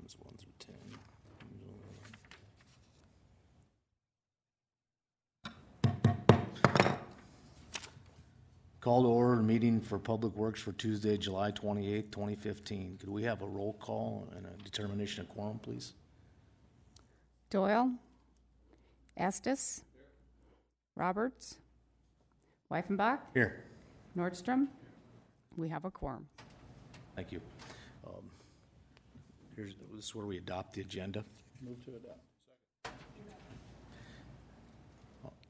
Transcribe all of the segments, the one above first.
items 1 through 10. Call to order meeting for Public Works for Tuesday, July 28th, 2015. Could we have a roll call and a determination of quorum, please? Doyle, Estes, Roberts, Weifenbach, Here. Nordstrom. We have a quorum. Thank you. This is where we adopt the agenda. Move to adopt.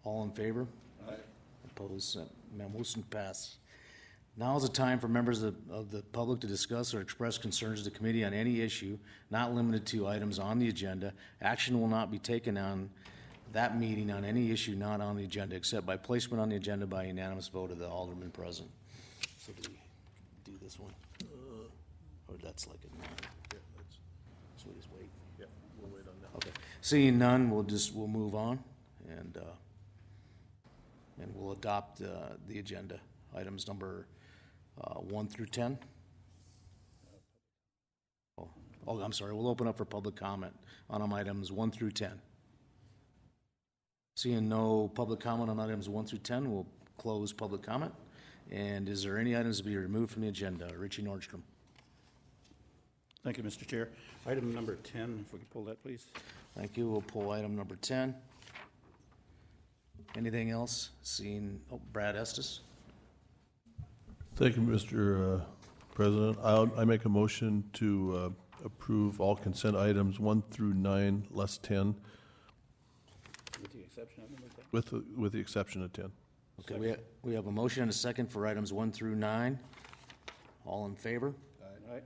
All in favor? Aye. Opposed? Motion passed. Now is the time for members of the public to discuss or express concerns to the committee on any issue, not limited to items on the agenda. Action will not be taken on that meeting on any issue not on the agenda, except by placement on the agenda by unanimous vote of the alderman present. So do we do this one? Or that's like a no? Yeah, So we just wait? yeah, we'll wait on that. Okay. Seeing none, we'll move on and we'll adopt the agenda. Items number 1 through 10. Oh, I'm sorry. We'll open up for public comment on items 1 through 10. Seeing no public comment on items 1 through 10, we'll close public comment. And is there any items to be removed from the agenda? Richie Nordstrom. Thank you, Mr. Chair. Item number 10, if we could pull that, please. Thank you. We'll pull item number 10. Anything else? Seeing, Brad Estes. Thank you, Mr. President. I make a motion to approve all consent items 1 through 9, less 10, With the exception of number 10. with the exception of 10. Okay, we have a motion and a second for items 1 through 9. All in favor? Aye.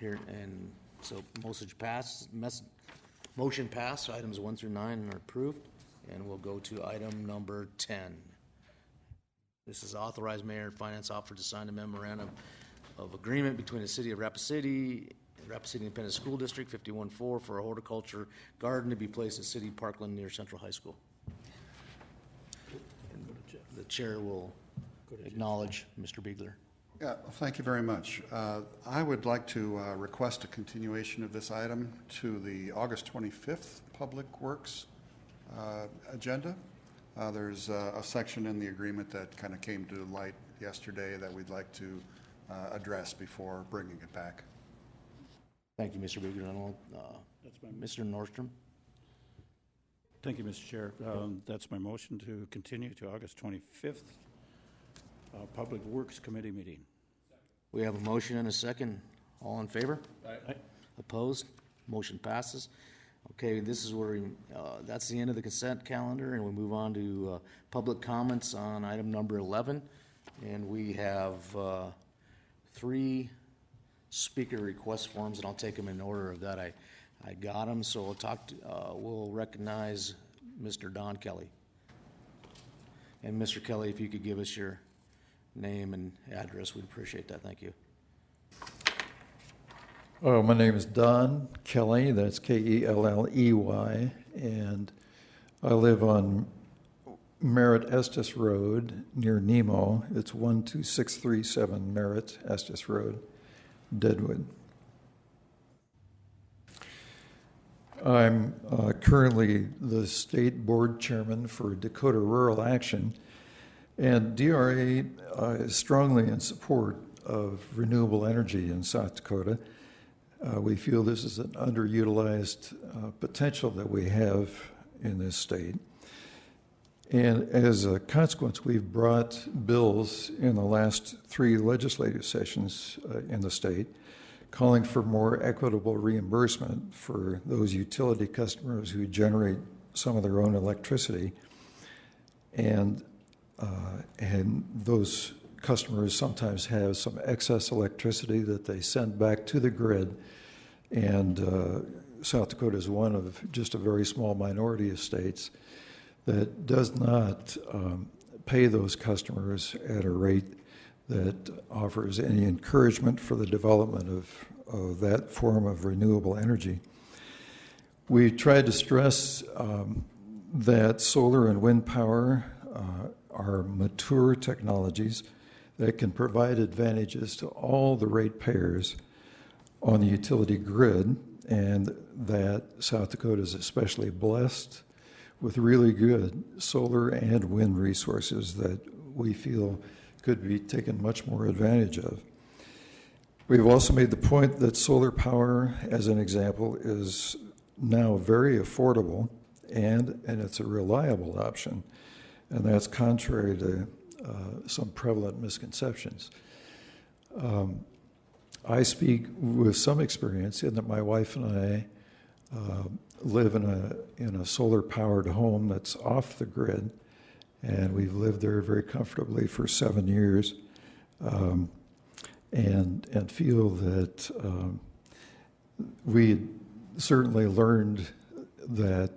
Here, and so motion passed, items 1 through 9 are approved, and we'll go to item number 10. This is authorized mayor and finance officer to sign a memorandum of agreement between the city of Rapid City Independent School District 51-4 for a horticulture garden to be placed at City Parkland near Central High School. And the chair will acknowledge Mr. Beegler. Yeah, thank you very much. I would like to request a continuation of this item to the August 25th Public Works agenda. There's a section in the agreement that kind of came to light yesterday that we'd like to address before bringing it back. Thank you, Mr. Beegler. Mr. Nordstrom. Thank you, Mr. Chair. That's my motion to continue to August 25th, Public Works Committee meeting. We have a motion and a second. All in favor? Aye. Opposed? Motion passes. Okay, this is where that's the end of the consent calendar, and we move on to public comments on item number 11. And we have 3 speaker request forms, and I'll take them in order of that. I got them, so we'll recognize Mr. Don Kelly. And Mr. Kelly, if you could give us your name and address, we'd appreciate that. Thank you. Oh, my name is Don Kelly, that's Kelley, and I live on Merritt Estes Road near Nemo. It's 12637 Merritt Estes Road, Deadwood. I'm currently the state board chairman for Dakota Rural Action, and DRA is strongly in support of renewable energy in South Dakota. We feel this is an underutilized potential that we have in this state. And as a consequence, we've brought bills in the last 3 legislative sessions in the state calling for more equitable reimbursement for those utility customers who generate some of their own electricity. And those customers sometimes have some excess electricity that they send back to the grid. And South Dakota is one of just a very small minority of states that does not pay those customers at a rate that offers any encouragement for the development of that form of renewable energy. We tried to stress that solar and wind power are mature technologies that can provide advantages to all the ratepayers on the utility grid, and that South Dakota is especially blessed with really good solar and wind resources that we feel could be taken much more advantage of. We've also made the point that solar power, as an example, is now very affordable and it's a reliable option. And that's contrary to some prevalent misconceptions. I speak with some experience in that my wife and I live in a solar-powered home that's off the grid, and we've lived there very comfortably for 7 years, and feel that we certainly learned that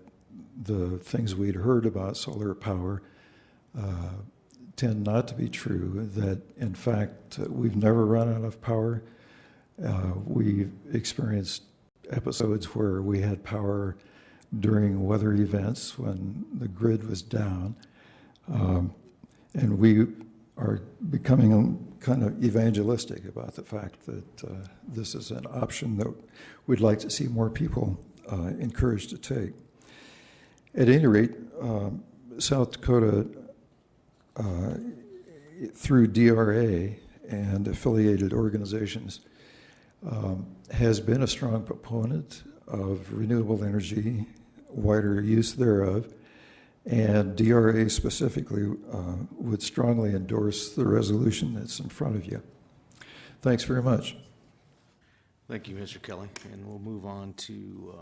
the things we'd heard about solar power tend not to be true, that in fact we've never run out of power. We've experienced episodes where we had power during weather events when the grid was down. And we are becoming kind of evangelistic about the fact that this is an option that we'd like to see more people encouraged to take. At any rate, South Dakota, through DRA and affiliated organizations, has been a strong proponent of renewable energy, wider use thereof, and DRA specifically would strongly endorse the resolution that's in front of you. Thanks very much. Thank you, Mr. Kelly. And we'll move on to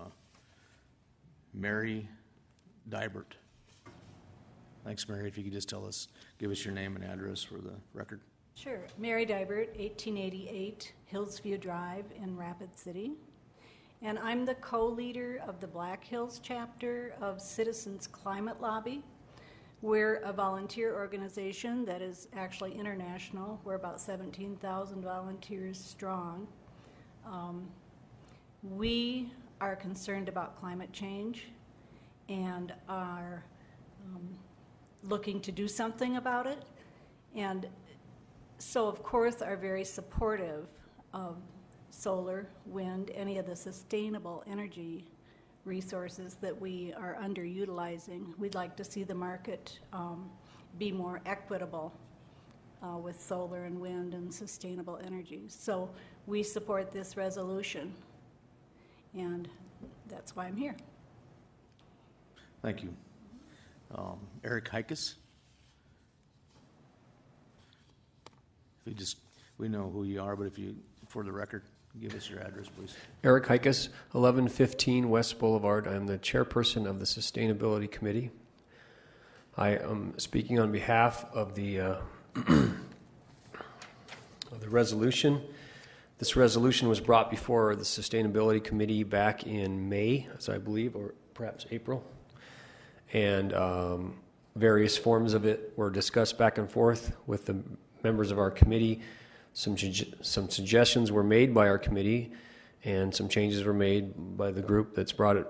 Mary Dybert. Thanks, Mary. If you could just give us your name and address for the record. Sure. Mary Dybert, 1888 Hillsview Drive in Rapid City. And I'm the co-leader of the Black Hills chapter of Citizens Climate Lobby. We're a volunteer organization that is actually international. We're about 17,000 volunteers strong. We are concerned about climate change and are looking to do something about it. And so, of course, are very supportive of solar, wind, any of the sustainable energy resources that we are underutilizing. We'd like to see the market be more equitable with solar and wind and sustainable energy. So we support this resolution, and that's why I'm here. Thank you. Eric Hikas? We know who you are, but if you, for the record, give us your address, please. Eric Hikas, 1115 West Boulevard. I'm the chairperson of the Sustainability Committee. I am speaking on behalf of the of the resolution. This resolution was brought before the Sustainability Committee back in May, as I believe, or perhaps April. And various forms of it were discussed back and forth with the members of our committee. Some suggestions were made by our committee, and some changes were made by the group that's brought it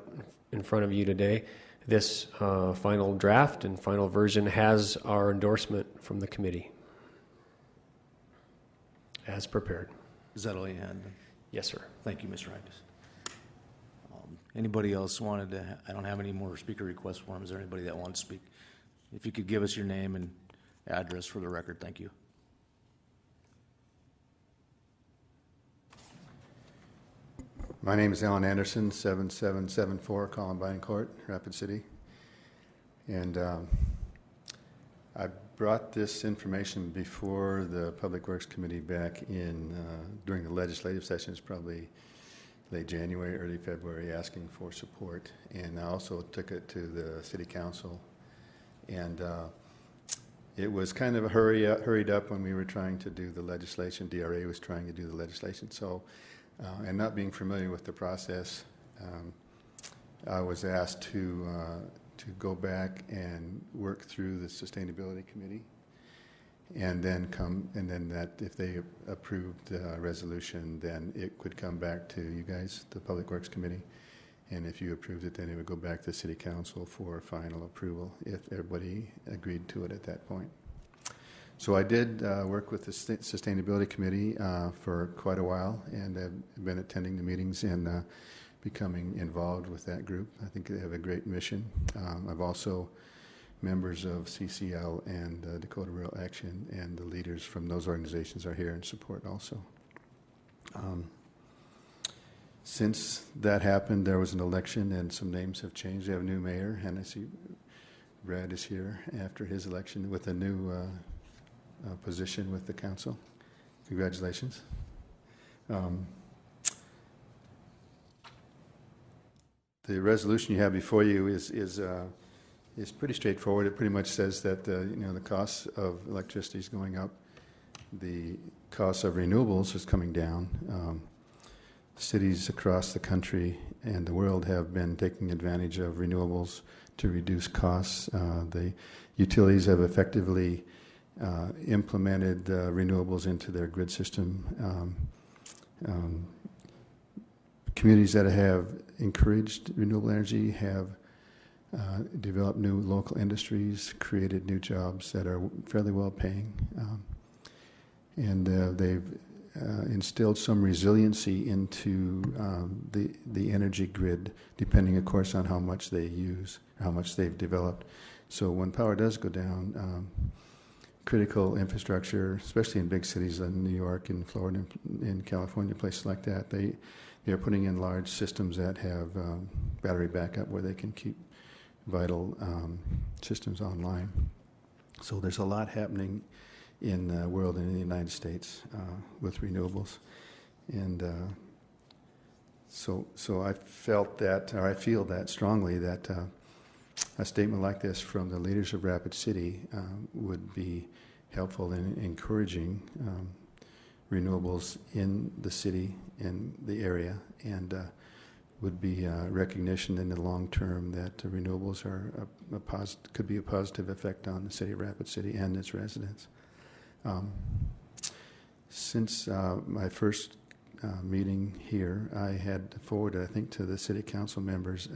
in front of you today. This final draft and final version has our endorsement from the committee, as prepared. Is that all you had? Yes, sir. Thank you, Mr. Hikas. Anybody else wanted to? I don't have any more speaker request forms. Is there anybody that wants to speak? If you could give us your name and address for the record, thank you. My name is Alan Anderson, 7774 Columbine Court, Rapid City. And I brought this information before the Public Works Committee back in, during the legislative sessions, probably late January, early February, asking for support. And I also took it to the City Council. And it was kind of hurried up when we were trying to do the legislation. DRA was trying to do the legislation. So, and not being familiar with the process, I was asked to go back and work through the Sustainability Committee, and then that if they approved the resolution, then it could come back to you guys, the Public Works Committee, and if you approved it, then it would go back to the City Council for final approval if everybody agreed to it at that point. So I did work with the Sustainability Committee for quite a while, and I've been attending the meetings and becoming involved with that group. I think they have a great mission. I've also members of CCL and Dakota Rural Action, and the leaders from those organizations are here in support also. Since that happened, there was an election and some names have changed. We have a new mayor, and I see Brad is here after his election with a new position with the council. Congratulations. The resolution you have before you is pretty straightforward. It pretty much says that the cost of electricity is going up, the cost of renewables is coming down. Cities across the country and the world have been taking advantage of renewables to reduce costs. The utilities have effectively implemented renewables into their grid system. Communities that have encouraged renewable energy have developed new local industries, created new jobs that are fairly well paying, and they've instilled some resiliency into the energy grid, depending, of course, on how much they use, how much they've developed. So when power does go down, critical infrastructure, especially in big cities like New York and Florida and California, places like that, they are putting in large systems that have battery backup where they can keep vital systems online. So there's a lot happening in the world and in the United States with renewables. And so I felt that, or I feel that strongly, that a statement like this from the leaders of Rapid City would be helpful in encouraging renewables in the city, in the area, and would be recognition in the long term that renewables are could be a positive effect on the city of Rapid City and its residents. Since my first meeting here, I had forwarded, I think, to the city council members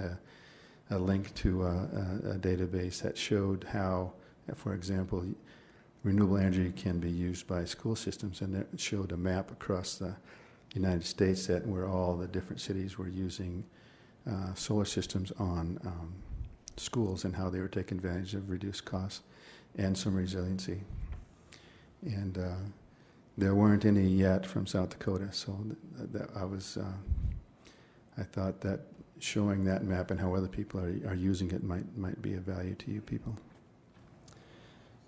a link to a database that showed how, for example, renewable energy can be used by school systems, and it showed a map across the United States that where all the different cities were using solar systems on schools and how they were taking advantage of reduced costs and some resiliency. And there weren't any yet from South Dakota, so I thought that showing that map and how other people are using it might be of value to you people.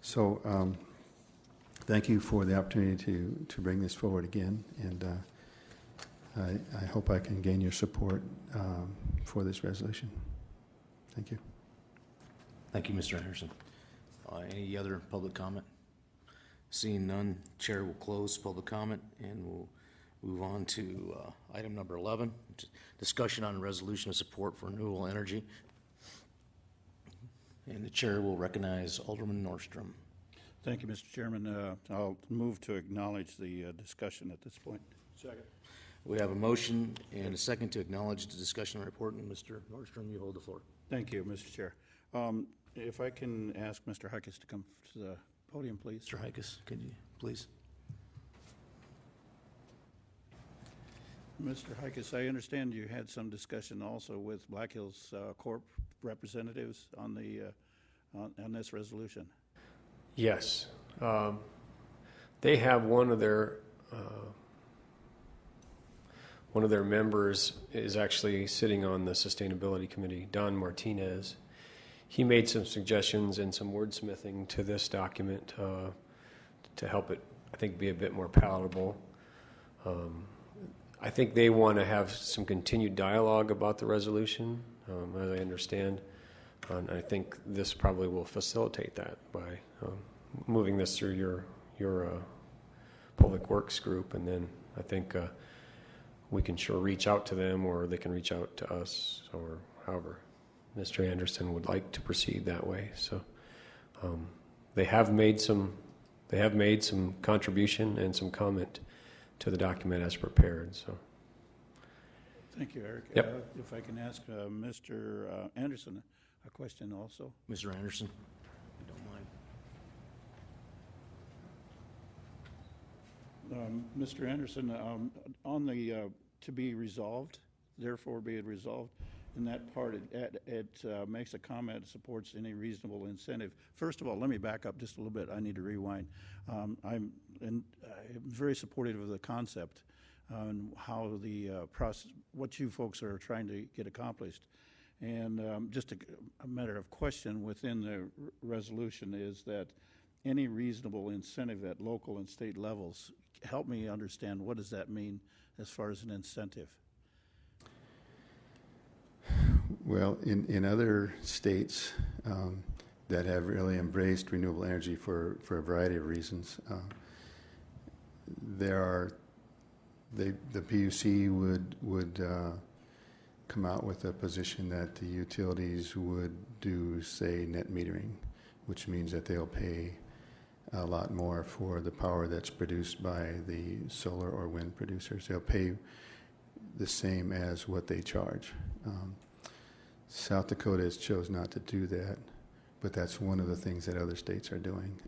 So thank you for the opportunity to bring this forward again, and I hope I can gain your support for this resolution. Thank you. Thank you, Mr. Anderson. Any other public comment? Seeing none, Chair will close public comment, and we'll move on to item number 11, discussion on a resolution of support for renewable energy. And the Chair will recognize Alderman Nordstrom. Thank you, Mr. Chairman. I'll move to acknowledge the discussion at this point. Second. We have a motion and a second to acknowledge the discussion report, and Mr. Nordstrom, you hold the floor. Thank you, Mr. Chair. If I can ask Mr. Huckes to come to the podium, please. Mr. Huckes, could you please? Mr. Huckes, I understand you had some discussion also with Black Hills Corp representatives on this resolution. Yes. They have one of their members is actually sitting on the Sustainability Committee, Don Martinez. He made some suggestions and some wordsmithing to this document to help it, I think, be a bit more palatable. I think they want to have some continued dialogue about the resolution, as I understand. And I think this probably will facilitate that by moving this through your Public Works group, and then I think we can sure reach out to them, or they can reach out to us, or however Mr. Anderson would like to proceed that way. So they have made some contribution and some comment to the document as prepared. So thank you, Eric. Yep. If I can ask Mr. Anderson a question also. Mr. Anderson, if you don't mind. Mr. Anderson, on the to be resolved therefore be it resolved. In that part, it makes a comment, supports any reasonable incentive. First of all, let me back up just a little bit. I need to rewind. I'm very supportive of the concept and how the process, what you folks are trying to get accomplished. And just a matter of question within the resolution is that any reasonable incentive at local and state levels. Help me understand, what does that mean as far as an incentive? Well, in other states that have really embraced renewable energy for a variety of reasons, the PUC would come out with a position that the utilities would do, say, net metering, which means that they'll pay a lot more for the power that's produced by the solar or wind producers. They'll pay the same as what they charge. South Dakota has chose not to do that, but that's one of the things that other states are doing.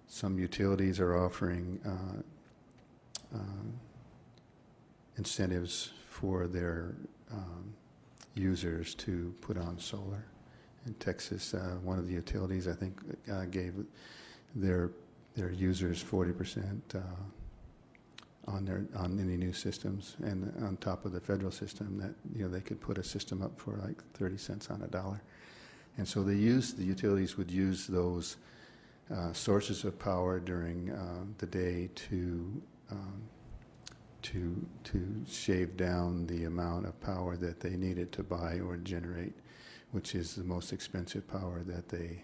Some utilities are offering incentives for their users to put on solar. In Texas, one of the utilities, I think, gave their users 40% on any new systems, and on top of the federal system, that they could put a system up for like 30 cents on a dollar. And so the utilities would use those sources of power during the day to shave down the amount of power that they needed to buy or generate, which is the most expensive power that they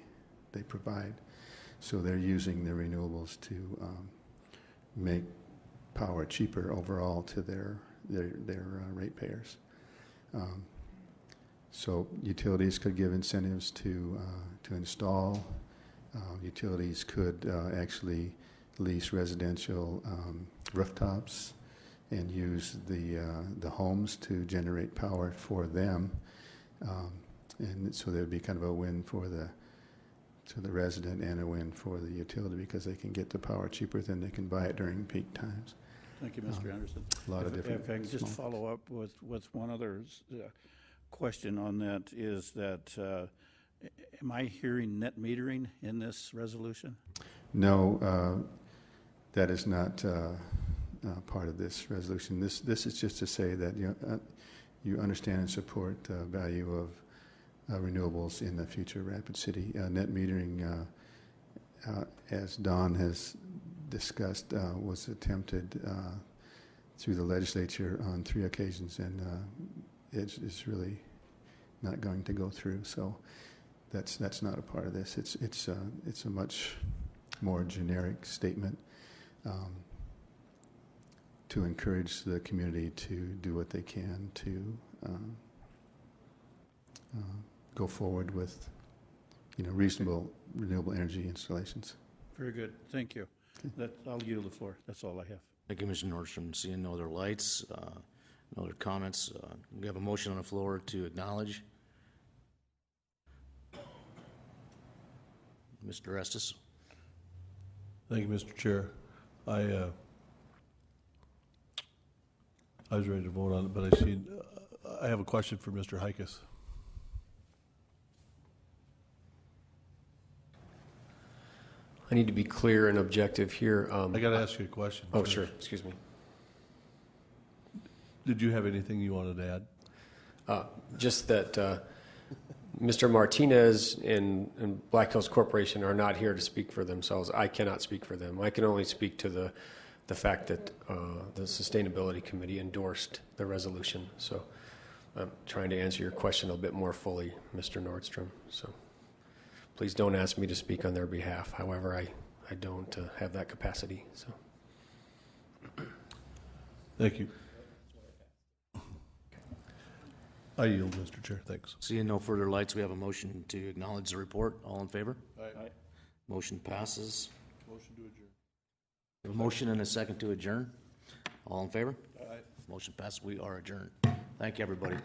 provide. So they're using the renewables to make power cheaper overall to their ratepayers. So utilities could give incentives to install. Utilities could actually lease residential rooftops and use the homes to generate power for them, and so there'd be kind of a win for the resident and a win for the utility, because they can get the power cheaper than they can buy it during peak times. Thank you, Mr. Anderson. A lot of different. If I can just follow up with one other question on that, is that am I hearing net metering in this resolution? No, that is not part of this resolution. This is just to say that you understand and support the value of renewables in the future Rapid City. Net metering, as Don has discussed, was attempted through the legislature on 3 occasions, and it's really not going to go through. So that's not a part of this. It's a much more generic statement to encourage the community to do what they can to go forward with reasonable renewable energy installations. Very good. Thank you. I'll yield the floor. That's all I have. Thank you, Mr. Nordstrom. Seeing no other lights, no other comments, we have a motion on the floor to acknowledge. Mr. Estes. Thank you, Mr. Chair. I was ready to vote on it, but I have a question for Mr. Hikas. I need to be clear and objective here. I got to ask you a question. Oh, sure. Excuse me. Did you have anything you wanted to add? Just that Mr. Martinez and Black Hills Corporation are not here to speak for themselves. I cannot speak for them. I can only speak to the fact that the Sustainability Committee endorsed the resolution. So I'm trying to answer your question a bit more fully, Mr. Nordstrom. So please don't ask me to speak on their behalf. However, I don't have that capacity. So Thank you. I yield, Mr. Chair. Thanks. Seeing no further lights, we have a motion to acknowledge the report. All in favor? Aye. Motion passes. Motion to adjourn. A motion and a second to adjourn. All in favor? Aye. Motion passes. We are adjourned. Thank you, everybody.